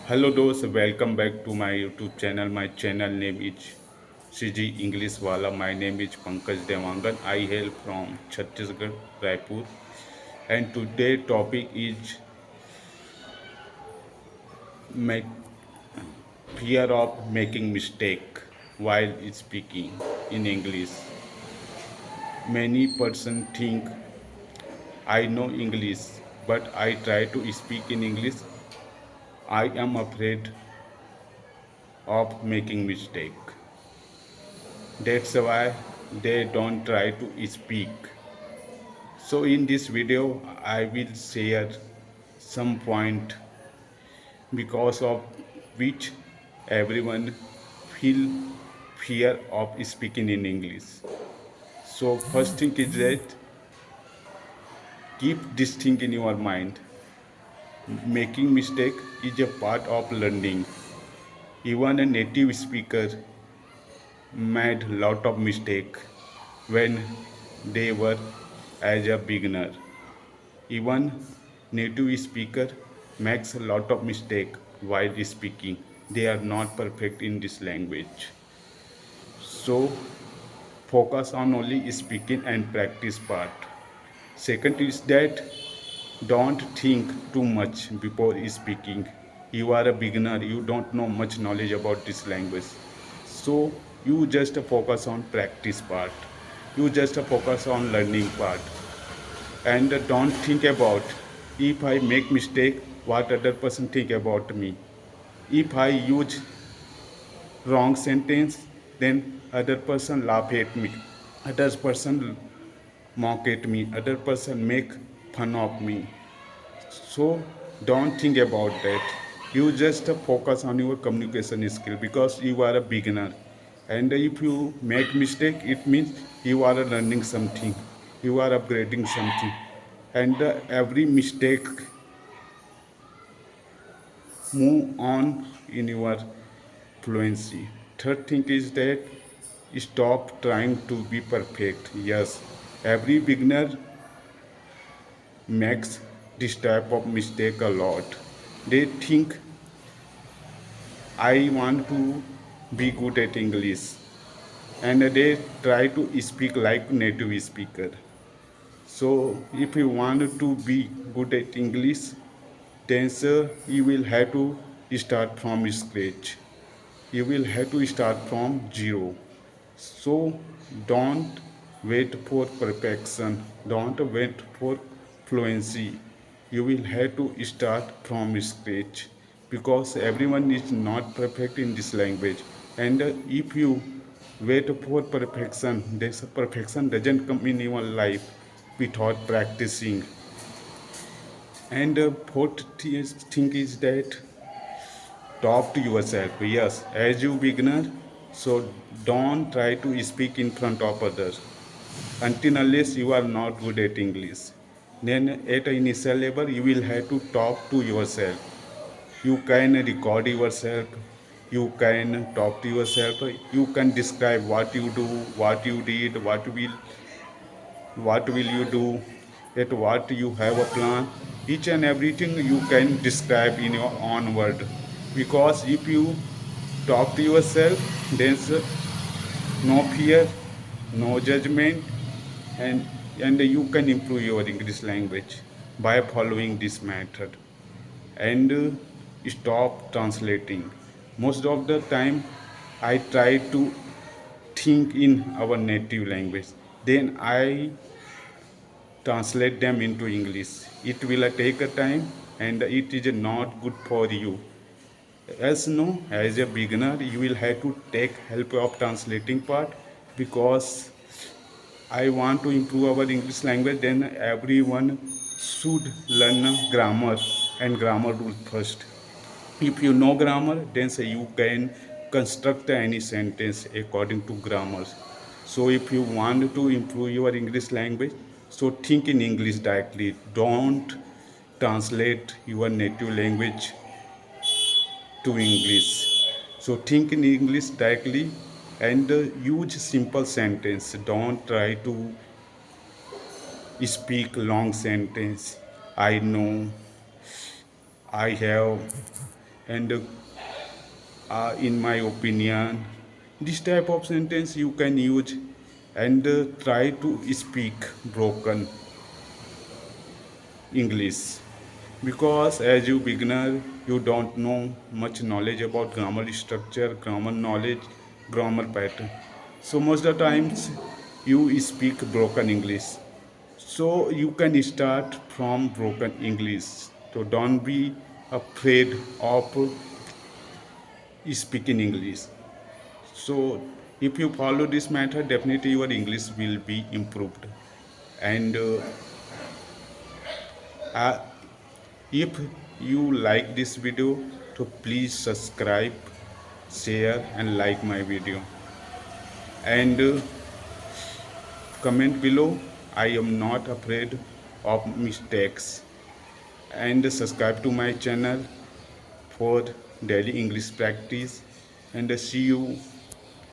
Hello dost, welcome back to my YouTube channel. My channel name is CG English Wala. My name is Pankaj Devangan. I hail from Chhattisgarh, Raipur. And today topic is make fear of making mistake while speaking in English. Many person think I know English, but I try to speak in English. I am afraid of making mistake. That's why they don't try to speak. So in this video, I will share some point because of which everyone feel fear of speaking in English. So first thing is that keep this thing in your mind. Making mistake is a part of learning. Even a native speaker made lot of mistake when they were as a beginner. Even native speaker makes a lot of mistake while speaking. They are not perfect in this language. So focus on only speaking and practice part. Second is that don't think too much before speaking. You are a beginner, you don't know much knowledge about this language. So you just focus on practice part. You just focus on learning part. And don't think about if I make mistake what other person think about me. If I use wrong sentence, then other person laugh at me, other person mock at me, other person make fun of me. So don't think about that. You just focus on your communication skill because you are a beginner. And if you make mistake, it means you are learning something, you are upgrading something. And every mistake move on in your fluency. Third thing is that stop trying to be perfect. Yes, every beginner makes this type of mistake a lot. They think I want to be good at English, and they try to speak like native speaker. So if you want to be good at English, then sir, you will have to start from scratch. You will have to start from zero. So don't wait for perfection, don't wait for fluency. You will have to start from scratch because everyone is not perfect in this language. And if you wait for perfection, this perfection doesn't come in your life without practicing. And fourth thing is that talk to yourself. Yes, as you beginner, so don't try to speak in front of others until unless you are not good at English. Then at initial level you will have to talk to yourself. You can record yourself, you can talk to yourself, you can describe what you do, what you did, what will you do, at what you have a plan. Each and everything you can describe in your own word, because if you talk to yourself, there's no fear, no judgment. And you can improve your English language by following this method. And stop translating. Most of the time I try to think in our native language, then I translate them into English. It will take a time and it is not good for you. As no, as a beginner, you will have to take help of translating part, because I want to improve our English language. Then everyone should learn grammar and grammar rules first. If you know grammar, then say you can construct any sentence according to grammar. So if you want to improve your English language, so think in English directly. Don't translate your native language to English. So think in English directly and use simple sentence. Don't try to speak long sentence. I know, I have, And in my opinion, this type of sentence you can use and try to speak broken English, because as you beginner you don't know much knowledge about grammar structure, grammar knowledge, grammar pattern. So most of the times you speak broken English. So you can start from broken English. So don't be afraid of speaking English. So if you follow this method, definitely your English will be improved. And uh, if you like this video, so please subscribe, share and like my video, and comment below. I am not afraid of mistakes, and subscribe to my channel for daily English practice, and see you